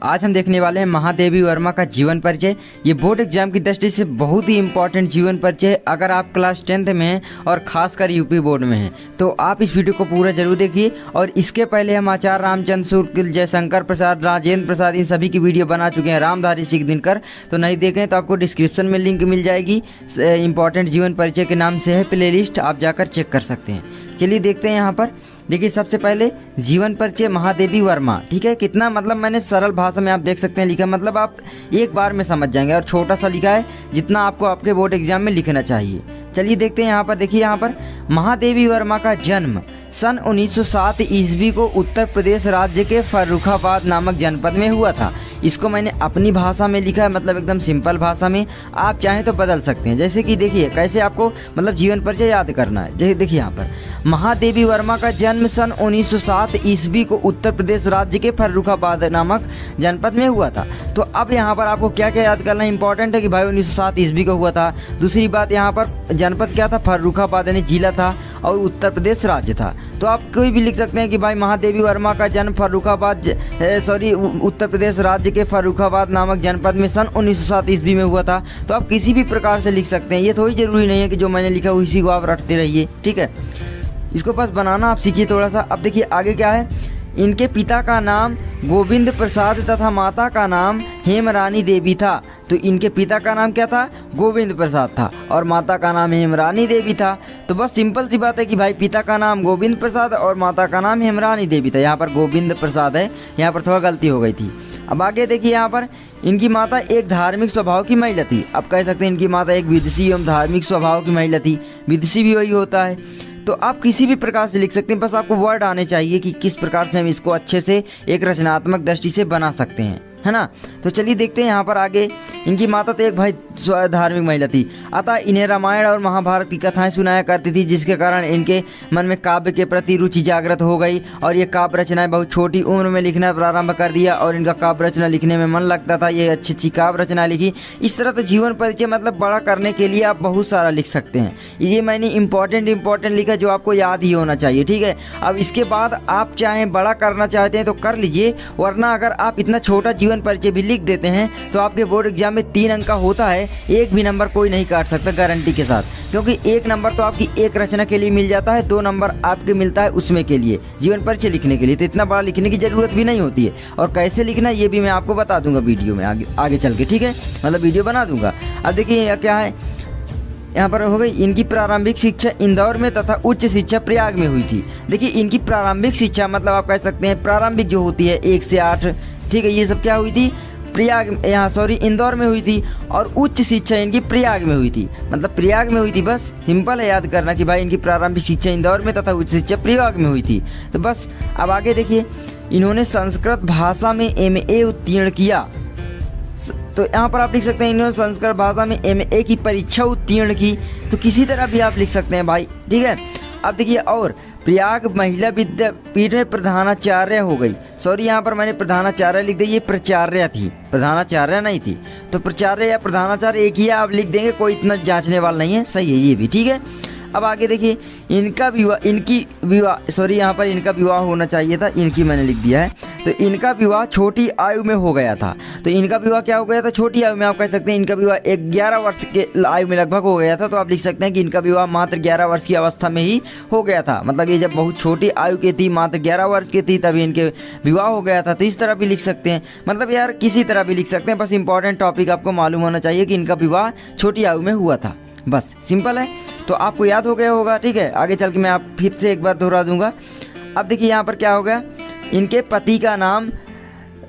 आज हम देखने वाले हैं महादेवी वर्मा का जीवन परिचय। ये बोर्ड एग्जाम की दृष्टि से बहुत ही इंपॉर्टेंट जीवन परिचय है। अगर आप क्लास 10th में हैं और खासकर यूपी बोर्ड में हैं तो आप इस वीडियो को पूरा जरूर देखिए। और इसके पहले हम आचार्य रामचंद्र शुक्ल, जयशंकर प्रसाद, राजेंद्र प्रसाद इन सभी की वीडियो बना चुके हैं रामधारी सिख दिनकर। तो नहीं देखें तो आपको डिस्क्रिप्शन में लिंक मिल जाएगी, इंपॉर्टेंट जीवन परिचय के नाम से है प्लेलिस्ट, आप जाकर चेक कर सकते हैं। चलिए देखते हैं। यहाँ पर देखिए सबसे पहले जीवन परिचय महादेवी वर्मा, ठीक है। कितना मतलब मैंने सरल भाषा में आप देख सकते हैं लिखा, मतलब आप एक बार में समझ जाएंगे। और छोटा सा लिखा है जितना आपको आपके बोर्ड एग्जाम में लिखना चाहिए। चलिए देखते हैं। यहाँ पर देखिए, यहाँ पर महादेवी वर्मा का जन्म सन 1907 ईस्वी को उत्तर प्रदेश राज्य के फर्रुखाबाद नामक जनपद में हुआ था। इसको मैंने अपनी भाषा में लिखा है, मतलब एकदम सिंपल भाषा में। आप चाहें तो बदल सकते हैं। जैसे कि देखिए कैसे आपको मतलब जीवन परिचय याद करना है। जैसे देखिए यहाँ पर महादेवी वर्मा का जन्म सन 1907 ईस्वी को उत्तर प्रदेश राज्य के फर्रुखाबाद नामक जनपद में हुआ था। तो अब यहाँ पर आपको क्या क्या याद करना इंपॉर्टेंट है कि भाई 1907 ईस्वी को हुआ था। दूसरी बात यहाँ पर जनपद क्या था, फर्रुखाबाद यानी जिला था, और उत्तर प्रदेश राज्य था। तो आप कोई भी लिख सकते हैं कि भाई महादेवी वर्मा का जन्म उत्तर प्रदेश राज्य के फर्रुखाबाद नामक जनपद में सन 1907 ईस्वी में हुआ था। तो आप किसी भी प्रकार से लिख सकते हैं। ये थोड़ी जरूरी नहीं है कि जो मैंने लिखा उसी को आप रटते रहिए, ठीक है। इसको बस बनाना आप सीखिए थोड़ा सा। अब देखिए आगे क्या है। इनके पिता का नाम गोविंद प्रसाद तथा माता का नाम हेमरानी देवी था। तो इनके पिता का नाम क्या था, गोविंद प्रसाद था, और माता का नाम हेमरानी देवी था। तो बस सिंपल सी बात है कि भाई पिता का नाम गोविंद प्रसाद और माता का नाम हेमरानी देवी था। यहाँ पर गोविंद प्रसाद है, यहाँ पर थोड़ा गलती हो गई थी। अब आगे देखिए, यहाँ पर इनकी माता एक धार्मिक स्वभाव की महिला थी। आप कह सकते हैं इनकी माता एक विदुषी एवं धार्मिक स्वभाव की महिला थी। विदुषी भी वही होता है। तो आप किसी भी प्रकार से लिख सकते हैं, बस आपको वर्ड आने चाहिए कि किस प्रकार से हम इसको अच्छे से एक रचनात्मक दृष्टि से बना सकते हैं, है ना। तो चलिए देखते हैं यहाँ पर आगे। इनकी माता तो एक भाई धार्मिक महिला थी, अतः इन्हें रामायण और महाभारत की कथाएं सुनाया करती थी, जिसके कारण इनके मन में काव्य के प्रति रुचि जागृत हो गई और ये काव्य रचनाएं बहुत छोटी उम्र में लिखना प्रारंभ कर दिया और इनका काव्य रचना लिखने में मन लगता था। ये अच्छी अच्छी काव्य रचना लिखी। इस तरह तो जीवन परिचय मतलब बड़ा करने के लिए आप बहुत सारा लिख सकते हैं। ये मैंने इंपॉर्टेंट लिखा जो आपको याद ही होना चाहिए, ठीक है। अब इसके बाद आप चाहें बड़ा करना चाहते हैं तो कर लीजिए, वरना अगर आप इतना छोटा जीवन परिचय भी लिख देते हैं तो आपके बोर्ड एग्जाम में 3 अंक का होता है, एक भी नंबर कोई नहीं काट सकता गारंटी के साथ। क्योंकि 1 नंबर तो आपकी एक रचना के लिए मिल जाता है, 2 नंबर आपके मिलता है उसमें के लिए जीवन परिचय लिखने के लिए। तो इतना बड़ा लिखने की जरूरत भी नहीं होती है। और कैसे लिखना ये भी मैं आपको बता दूंगा वीडियो में आगे चल के, ठीक है, मतलब वीडियो बना दूंगा। अब देखिए क्या है, यहाँ पर हो गई इनकी प्रारंभिक शिक्षा इंदौर में तथा उच्च शिक्षा प्रयाग में हुई थी। देखिए इनकी प्रारंभिक शिक्षा मतलब आप कह सकते हैं प्रारंभिक जो होती है 1 से 8, ठीक है, ये सब क्या हुई थी इंदौर में हुई थी। और उच्च शिक्षा इनकी प्रयाग में हुई थी, मतलब प्रयाग में हुई थी। बस सिंपल है याद करना कि भाई इनकी प्रारंभिक शिक्षा इंदौर में तथा उच्च शिक्षा प्रयाग में हुई थी। तो बस अब आगे देखिए, इन्होंने संस्कृत भाषा में MA उत्तीर्ण किया। तो यहाँ पर आप लिख सकते हैं इन्होंने संस्कृत भाषा में MA की परीक्षा उत्तीर्ण की। तो किसी तरह भी आप लिख सकते हैं भाई, ठीक है। अब देखिए, और प्रयाग महिला विद्यापीठ में प्रधानाचार्य हो गई। यहाँ पर मैंने प्रधानाचार्य लिख दिया, ये प्राचार्य थी, प्रधानाचार्य नहीं थी। तो प्राचार्य या प्रधानाचार्य एक ही है, आप लिख देंगे, कोई इतना जांचने वाला नहीं है, सही है ये भी, ठीक है। अब आगे देखिए, इनका विवाह होना चाहिए था, इनकी मैंने लिख दिया है। तो इनका विवाह छोटी आयु में हो गया था। तो इनका विवाह क्या हो गया था, छोटी आयु में। आप कह सकते हैं इनका विवाह 11 वर्ष के आयु में लगभग हो गया था। तो आप लिख सकते हैं कि इनका विवाह मात्र 11 वर्ष की अवस्था में ही हो गया था। मतलब ये जब बहुत छोटी आयु की थी, मात्र 11 वर्ष की थी, तभी इनके विवाह हो गया था। तो इस तरह भी लिख सकते हैं, मतलब यार किसी तरह भी लिख सकते हैं। बस इंपॉर्टेंट टॉपिक आपको मालूम होना चाहिए कि इनका विवाह छोटी आयु में हुआ था, बस सिंपल है। तो आपको याद हो गया होगा, ठीक है। आगे चल के मैं आप फिर से एक बार दोहरा दूंगा। अब देखिए यहाँ पर क्या हो गया, इनके पति का नाम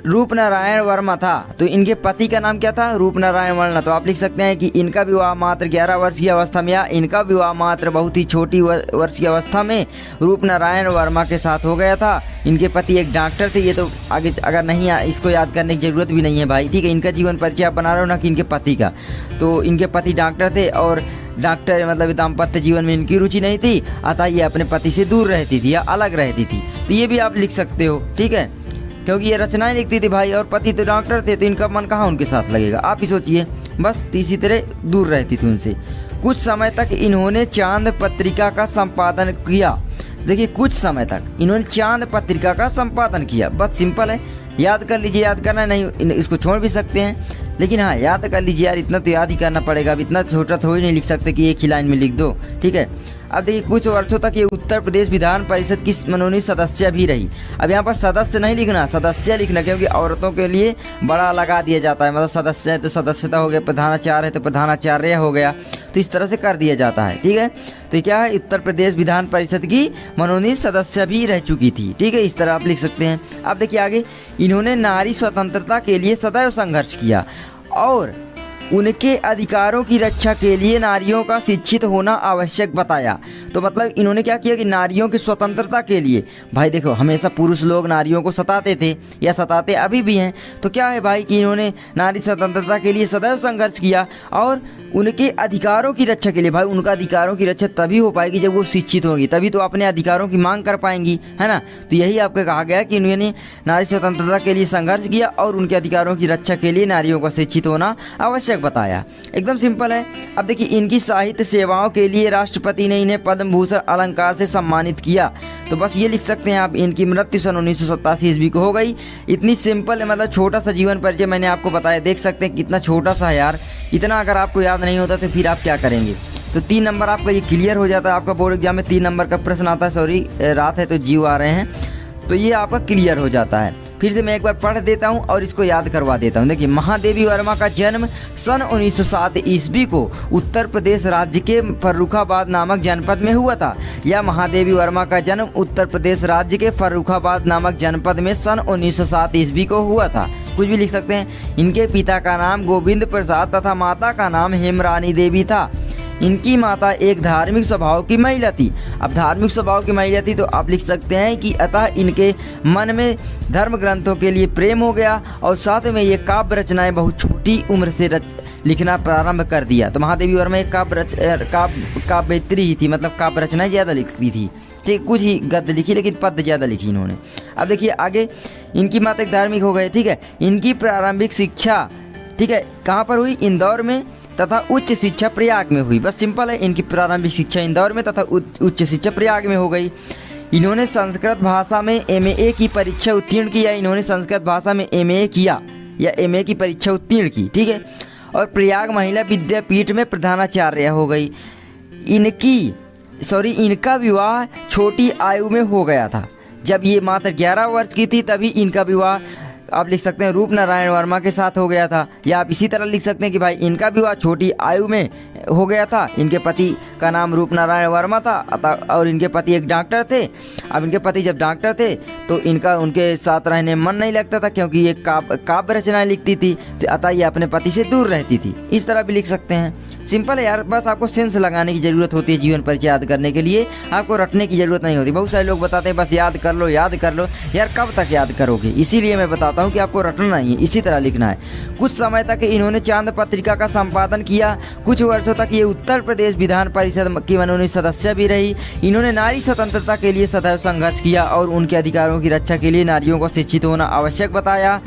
रूपनारायण वर्मा था। तो इनके पति का नाम क्या था, रूपनारायण वर्मा। तो आप लिख सकते हैं कि इनका विवाह मात्र 11 वर्ष की अवस्था में, या इनका विवाह मात्र बहुत ही छोटी वर्ष की अवस्था में रूपनारायण वर्मा के साथ हो गया था। इनके पति एक डॉक्टर थे। ये तो आगे अगर नहीं इसको याद करने की जरूरत भी नहीं है भाई, ठीक है। इनका जीवन परिचय आप बना रहे हो ना कि इनके पति का। तो इनके पति डॉक्टर थे और डॉक्टर मतलब दाम्पत्य जीवन में इनकी रुचि नहीं थी, अतः ये अपने पति से दूर रहती थी या अलग रहती थी। तो ये भी आप लिख सकते हो, ठीक है, क्योंकि ये रचनाएं लिखती थी भाई और पति तो डॉक्टर थे, तो इनका मन कहाँ उनके साथ लगेगा, आप ही सोचिए। बस इसी तरह दूर रहती थी उनसे। कुछ समय तक इन्होंने चांद पत्रिका का संपादन किया। देखिए कुछ समय तक इन्होंने चांद पत्रिका का संपादन किया, बस सिंपल है। याद कर लीजिए, याद करना नहीं इसको छोड़ भी सकते हैं, लेकिन हाँ याद कर लीजिए यार, इतना तो याद ही करना पड़ेगा। अब इतना छोटा थोड़ी नहीं लिख सकते कि एक ही लाइन में लिख दो, ठीक है। अब देखिए कुछ वर्षों तक ये उत्तर प्रदेश विधान परिषद की मनोनीत सदस्य भी रही। अब यहाँ पर सदस्य नहीं लिखना, सदस्य लिखना, क्योंकि औरतों के लिए बड़ा लगा दिया जाता है, मतलब सदस्य है तो सदस्यता हो गया, प्रधानाचार्य है तो प्रधानाचार्य हो गया, तो इस तरह से कर दिया जाता है, ठीक है। तो क्या है, उत्तर प्रदेश विधान परिषद की मनोनीत सदस्य भी रह चुकी थी, ठीक है, इस तरह आप लिख सकते हैं। अब देखिए आगे, इन्होंने नारी स्वतंत्रता के लिए सदैव संघर्ष किया और उनके अधिकारों की रक्षा के लिए नारियों का शिक्षित होना आवश्यक बताया। तो मतलब इन्होंने क्या किया कि नारियों की स्वतंत्रता के लिए, भाई देखो हमेशा पुरुष लोग नारियों को सताते थे या सताते अभी भी हैं, तो क्या है भाई कि इन्होंने नारी स्वतंत्रता के लिए सदैव संघर्ष किया और उनके अधिकारों की रक्षा के लिए। भाई उनका अधिकारों की रक्षा तभी हो पाएगी जब वो शिक्षित होंगी, तभी तो अपने अधिकारों की मांग कर पाएंगी, है ना। तो यही आपको कहा गया कि इन्होंने नारी स्वतंत्रता के लिए संघर्ष किया और उनके अधिकारों की रक्षा के लिए नारियों का शिक्षित होना आवश्यक बताया। एकदम सिंपल है। अब देखिए, इनकी साहित्य सेवाओं के लिए राष्ट्रपति ने इन्हें पद्म भूषण अलंकार से सम्मानित किया। तो बस ये लिख सकते हैं आप, इनकी मृत्यु सन 1987 ईस्वी को हो गई। इतनी सिंपल है, मतलब छोटा सा जीवन परिचय मैंने आपको बताया, देख सकते हैं कितना छोटा सा है यार। इतना अगर आपको याद नहीं होता तो फिर आप क्या करेंगे। तो 3 नंबर आपका ये क्लियर हो जाता है। आपका बोर्ड एग्जाम में 3 नंबर का प्रश्न आता है, सॉरी रात है तो जीव आ रहे हैं, तो ये आपका क्लियर हो जाता है। फिर से मैं एक बार पढ़ देता हूँ और इसको याद करवा देता हूँ। देखिए, महादेवी वर्मा का जन्म सन 1907 ईस्वी को उत्तर प्रदेश राज्य के फर्रुखाबाद नामक जनपद में हुआ था। यह महादेवी वर्मा का जन्म उत्तर प्रदेश राज्य के फर्रुखाबाद नामक जनपद में सन 1907 ईस्वी को हुआ था। कुछ भी लिख सकते हैं। इनके पिता का नाम गोविंद प्रसाद तथा माता का नाम हेमरानी देवी था। इनकी माता एक धार्मिक स्वभाव की महिला थी। अब धार्मिक स्वभाव की महिला थी तो आप लिख सकते हैं कि अतः इनके मन में धर्म ग्रंथों के लिए प्रेम हो गया और साथ में ये काव्य रचनाएं बहुत छोटी उम्र से लिखना प्रारंभ कर दिया। तो महादेवी वर्मा एक काव्यत्री ही थी, मतलब काव्य रचनाएं ज़्यादा लिखती थी, ठीक। कुछ ही गद्य लिखी लेकिन पद्य ज़्यादा लिखी इन्होंने। अब देखिए आगे, इनकी माता एक धार्मिक हो गए, ठीक है। इनकी प्रारंभिक शिक्षा, ठीक है, कहाँ पर हुई, इंदौर में, तथा उच्च शिक्षा प्रयाग में हुई। बस सिंपल है, इनकी प्रारंभिक शिक्षा इंदौर में तथा उच्च शिक्षा प्रयाग में हो गई। इन्होंने संस्कृत भाषा में MA की परीक्षा उत्तीर्ण किया। इन्होंने संस्कृत भाषा में MA किया या MA की परीक्षा उत्तीर्ण की, ठीक है। और प्रयाग महिला विद्यापीठ में प्रधानाचार्य हो गई। इनका विवाह छोटी आयु में हो गया था। जब ये मात्र 11 वर्ष की थी तभी इनका विवाह आप लिख सकते हैं रूप नारायण वर्मा के साथ हो गया था। या आप इसी तरह लिख सकते हैं कि भाई इनका विवाह छोटी आयु में हो गया था। इनके पति का नाम रूप नारायण वर्मा था और इनके पति एक डॉक्टर थे। अब इनके पति जब डॉक्टर थे तो इनका उनके साथ रहने मन नहीं लगता था, क्योंकि ये काव्य रचनाएं लिखती थी, तो अतः ये अपने पति से दूर रहती थी। इस तरह भी लिख सकते हैं। सिंपल है यार, बस आपको सेंस लगाने की ज़रूरत होती है जीवन परिचय याद करने के लिए, आपको रटने की ज़रूरत नहीं होती। बहुत सारे लोग बताते हैं बस याद कर लो याद कर लो, यार कब तक याद करोगे। इसीलिए मैं बताता हूँ कि आपको रटना नहीं है, इसी तरह लिखना है। कुछ समय तक इन्होंने चांद पत्रिका का संपादन किया। कुछ वर्षों तक ये उत्तर प्रदेश विधान परिषद की मनोनीत सदस्य भी रही। इन्होंने नारी स्वतंत्रता के लिए सदैव संघर्ष किया और उनके अधिकारों की रक्षा के लिए नारियों को शिक्षित होना आवश्यक बताया।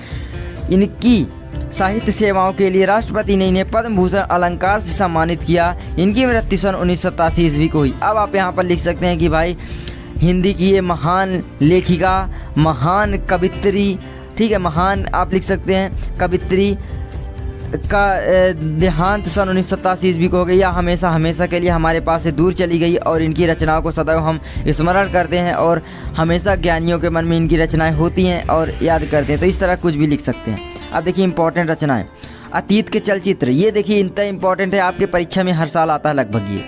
इनकी साहित्य सेवाओं के लिए राष्ट्रपति ने इन्हें पद्म भूषण अलंकार से सम्मानित किया। इनकी मृत्यु सन 1987 ईस्वी को हुई। अब आप यहाँ पर लिख सकते हैं कि भाई हिंदी की ये महान लेखिका, महान कवित्री, ठीक है, महान आप लिख सकते हैं कवित्री का देहांत सन 1987 ईस्वी को हो गई, या हमेशा हमेशा के लिए हमारे पास से दूर चली गई। और इनकी रचनाओं को सदैव हम स्मरण करते हैं और हमेशा ज्ञानियों के मन में इनकी रचनाएं होती हैं और याद करते हैं। तो इस तरह कुछ भी लिख सकते हैं। अब देखिए इंपॉर्टेंट रचनाएं, अतीत के चलचित्र। ये देखिए इतना इंपॉर्टेंट है, आपके परीक्षा में हर साल आता है लगभग। ये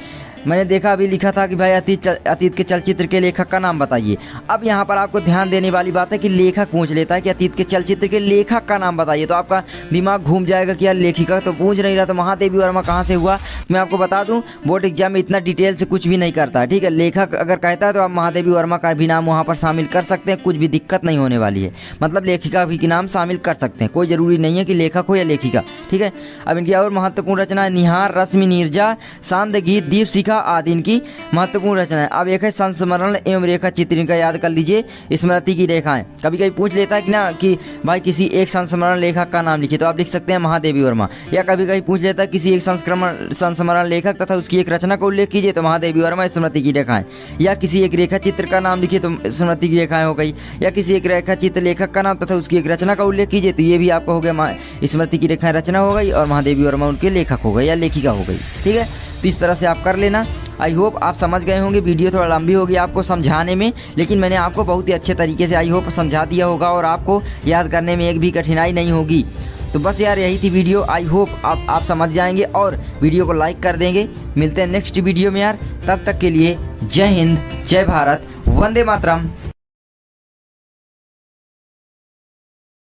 मैंने देखा अभी लिखा था कि भाई अतीत के चलचित्र के लेखक का नाम बताइए। अब यहाँ पर आपको ध्यान देने वाली बात है कि लेखक पूछ लेता है कि अतीत के चलचित्र के लेखक का नाम बताइए, तो आपका दिमाग घूम जाएगा कि यार लेखिका तो पूछ नहीं रहा, तो महादेवी वर्मा कहाँ से हुआ। मैं आपको बता दूं, बोर्ड एग्जाम में इतना डिटेल से कुछ भी नहीं करता, ठीक है। लेखक अगर कहता है तो आप महादेवी वर्मा का भी नाम वहाँ पर शामिल कर सकते हैं, कुछ भी दिक्कत नहीं होने वाली है। मतलब लेखिका भी की नाम शामिल कर सकते हैं, कोई ज़रूरी नहीं है कि लेखक हो या लेखिका, ठीक है। अब इनकी और महत्वपूर्ण रचना निहार, रश्मि नीरजा, सांद गीत, दीप शिखा लिखा आदि इनकी महत्वपूर्ण रचना है। अब एक है संस्मरण एवं रेखा चित्र, इनका याद कर लीजिए, स्मृति की रेखाएं। कभी कभी पूछ लेता है कि ना कि भाई किसी एक संस्मरण लेखक का नाम लिखिए, तो आप लिख सकते हैं महादेवी वर्मा। या कभी कभी पूछ लेता है किसी एक संस्मरण लेखक तथा उसकी एक रचना का उल्लेख कीजिए, तो महादेवी वर्मा स्मृति की रेखाएं। या किसी एक रेखा चित्र का नाम लिखिए, तो स्मृति की रेखाएं हो गई। या किसी एक रेखा चित्र लेखक का नाम तथा उसकी एक रचना का उल्लेख कीजिए, तो ये भी आपका हो गया स्मृति की रेखाएं रचना हो गई, और महादेवी वर्मा उनके लेखक हो गए या लेखिका हो गई। ठीक है, तो इस तरह से आप कर लेना। आई होप आप समझ गए होंगे। वीडियो थोड़ा लंबी होगी आपको समझाने में, लेकिन मैंने आपको बहुत ही अच्छे तरीके से आई होप समझा दिया होगा और आपको याद करने में एक भी कठिनाई नहीं होगी। तो बस यार यही थी वीडियो। आई होप आप समझ जाएंगे और वीडियो को लाइक कर देंगे। मिलते हैं नेक्स्ट वीडियो में यार, तब तक के लिए जय हिंद, जय भारत, वंदे मातरम।